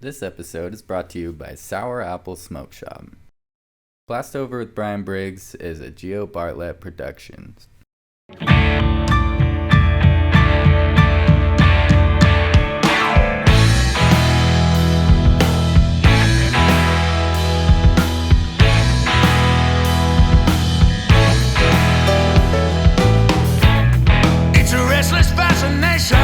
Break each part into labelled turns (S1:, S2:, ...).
S1: This episode is brought to you by Sour Apple Smoke Shop. BLASTOVER with Bryan Briggs is a Geo Bartlett production.
S2: It's a restless fascination.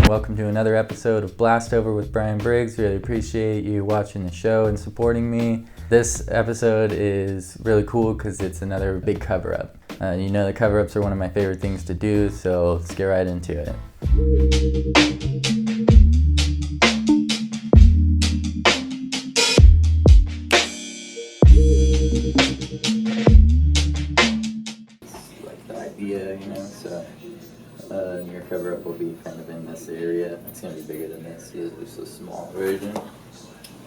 S1: Welcome to another episode of BLASTOVER with Bryan Briggs. Really appreciate you watching the show and supporting me. This episode is really cool because it's another big cover-up. You know the cover-ups are one of my favorite things to do, so let's get right into it. Like the idea, so your cover-up will be kind of in this area. It's going to be bigger than this. It's a small version.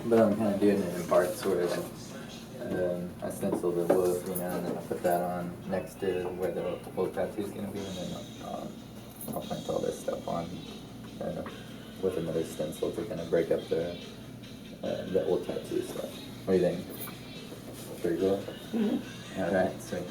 S1: But I'm kind of doing it in parts where I stencil the wolf, and then I'll put that on next to where the wolf tattoo is going to be, and then I'll print all this stuff on with another stencil to kind of break up the old tattoo stuff. What do you think? Pretty cool? Mm-hmm. All right, sweet.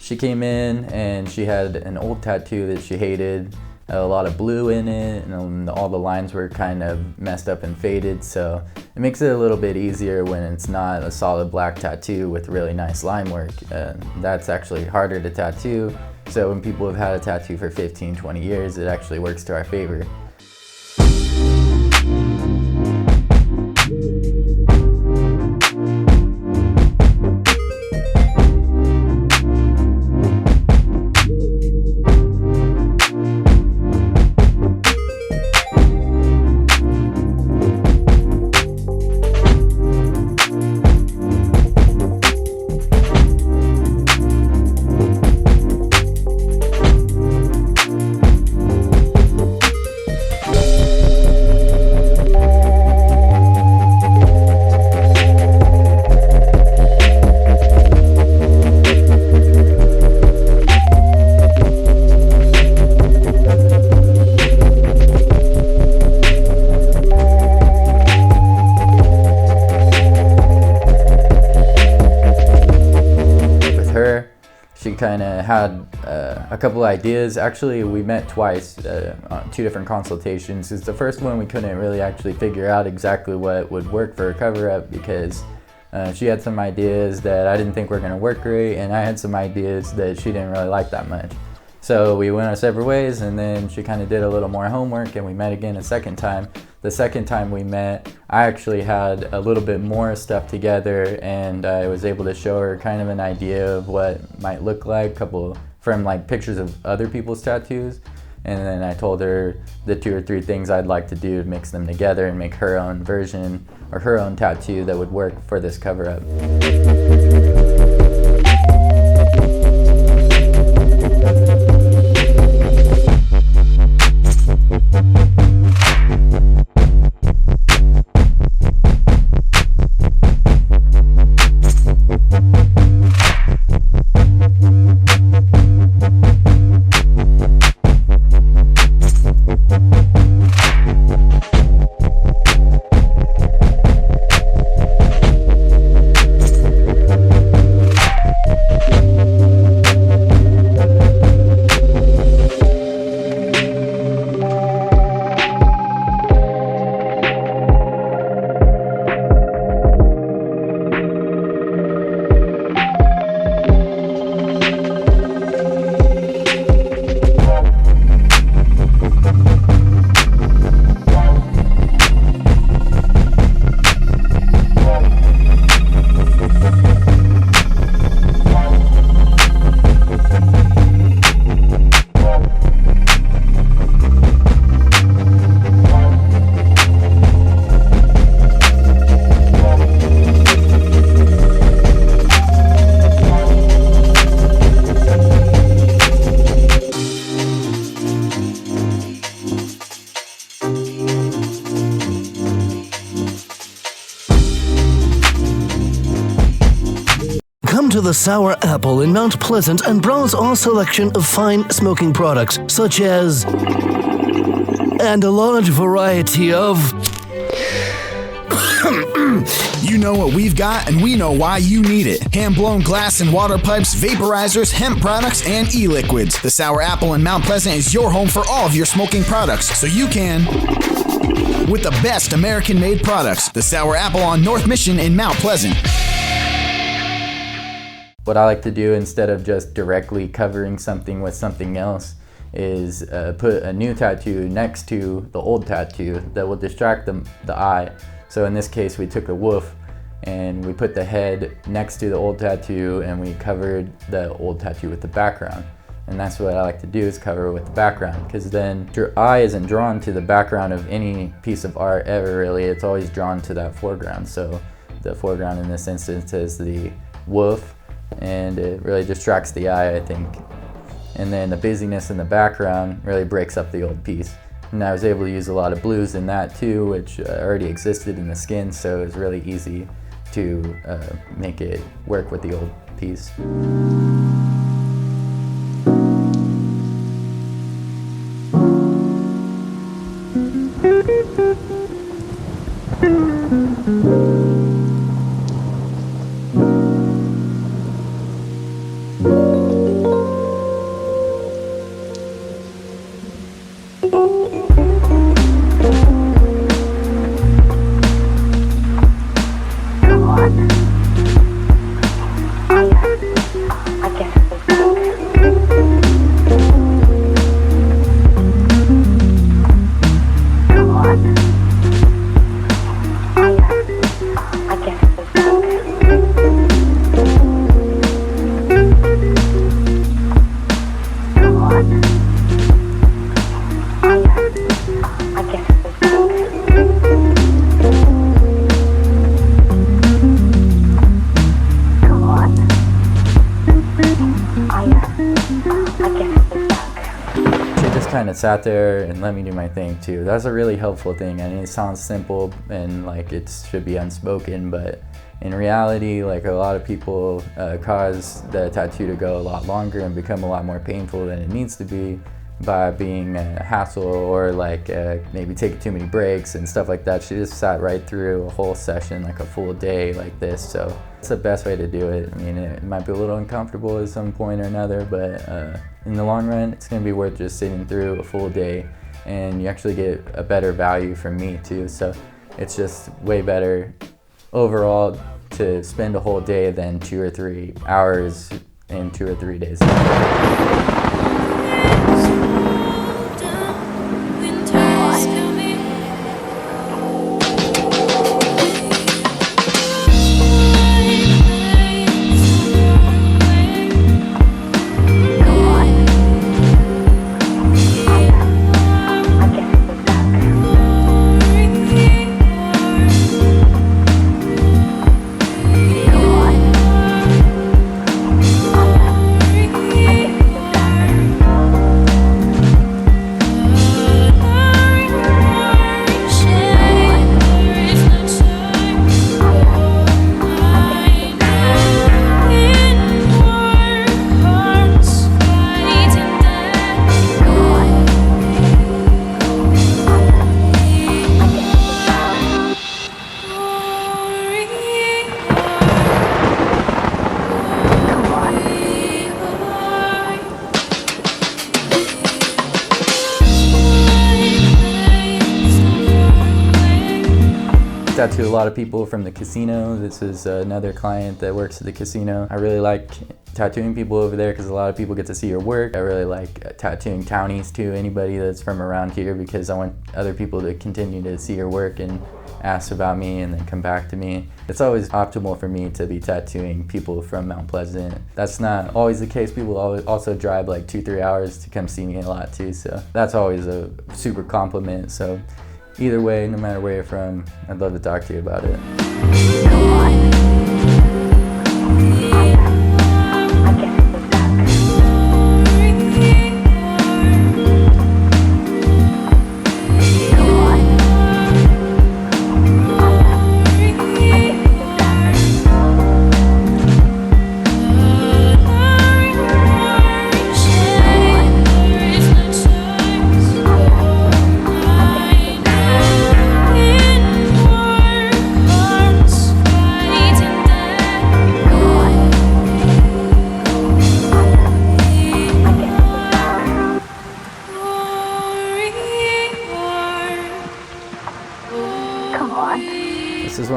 S1: She came in and she had an old tattoo that she hated, a lot of blue in it, and all the lines were kind of messed up and faded, so it makes it a little bit easier when it's not a solid black tattoo with really nice line work. That's actually harder to tattoo, so when people have had a tattoo for 15-20 years, it actually works to our favor. She kind of had a couple ideas. Actually, we met twice on 2 different consultations. It's the first one we couldn't really actually figure out exactly what would work for a cover-up because she had some ideas that I didn't think were going to work great, and I had some ideas that she didn't really like that much. So we went our separate ways, and then she kind of did a little more homework, and we met again a second time. The second time we met, I actually had a little bit more stuff together, and I was able to show her kind of an idea of what might look like, from like pictures of other people's tattoos. And then I told her the 2 or 3 things I'd like to do to mix them together and make her own version or her own tattoo that would work for this cover-up.
S3: to the Sour Apple in Mount Pleasant and browse our selection of fine smoking products, such as, and a large variety of...
S4: You know what we've got, and we know why you need it. Hand-blown glass and water pipes, vaporizers, hemp products, and e-liquids. The Sour Apple in Mount Pleasant is your home for all of your smoking products, so you can... with the best American-made products. The Sour Apple on North Mission in Mount Pleasant.
S1: What I like to do instead of just directly covering something with something else is put a new tattoo next to the old tattoo that will distract the eye. So in this case, we took a wolf and we put the head next to the old tattoo and we covered the old tattoo with the background. And that's what I like to do, is cover with the background, because then your eye isn't drawn to the background of any piece of art ever really. It's always drawn to that foreground. So the foreground in this instance is the wolf, and it really distracts the eye, I think. And then the busyness in the background really breaks up the old piece. And I was able to use a lot of blues in that too, which already existed in the skin, so it was really easy to make it work with the old piece. Kind of sat there and let me do my thing too. That's a really helpful thing. I mean, it sounds simple and like it should be unspoken, but in reality, like, a lot of people cause the tattoo to go a lot longer and become a lot more painful than it needs to be by being a hassle, or like maybe taking too many breaks and stuff like that. She just sat right through a whole session, like a full day like this. So it's the best way to do it. I mean, it might be a little uncomfortable at some point or another, but in the long run, it's going to be worth just sitting through a full day, and you actually get a better value from me too. So it's just way better overall to spend a whole day than 2 or 3 hours in 2 or 3 days. Tattoo a lot of people from the casino. This is another client that works at the casino. I really like tattooing people over there because a lot of people get to see your work. I really like tattooing townies too, anybody that's from around here, because I want other people to continue to see your work and ask about me and then come back to me. It's always optimal for me to be tattooing people from Mount Pleasant. That's not always the case. People also drive like 2-3 hours to come see me a lot too, so that's always a super compliment. So either way, no matter where you're from, I'd love to talk to you about it.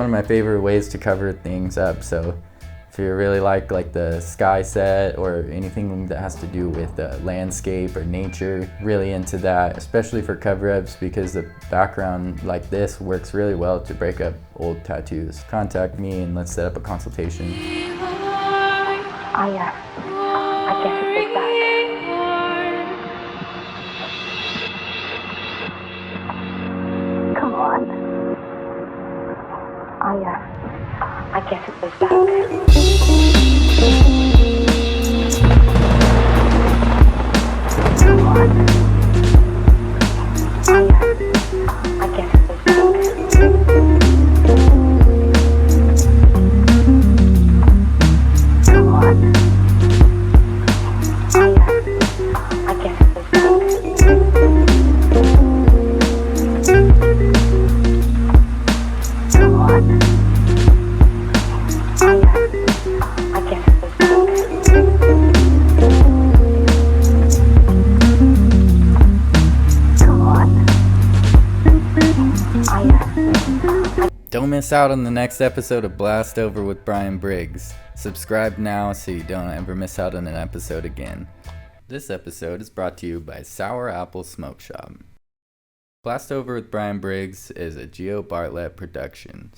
S1: of my favorite ways to cover things up. So if you really like the sky set or anything that has to do with landscape or nature, really into that, especially for cover-ups, because the background like this works really well to break up old tattoos. Contact me and let's set up a consultation.
S5: Oh yeah, I guess it was that. Come on. Oh yeah, I guess it was that. Come on. Oh yeah, I guess it was that. Come on. Oh yeah, I guess it was that. Come on. Oh yeah, I guess it was that. Come on. Oh yeah.
S1: Don't miss out on the next episode of Blast Over with Bryan Briggs. Subscribe now so you don't ever miss out on an episode again. This episode is brought to you by Sour Apple Smoke Shop. Blast Over with Bryan Briggs is a Geo Bartlett production.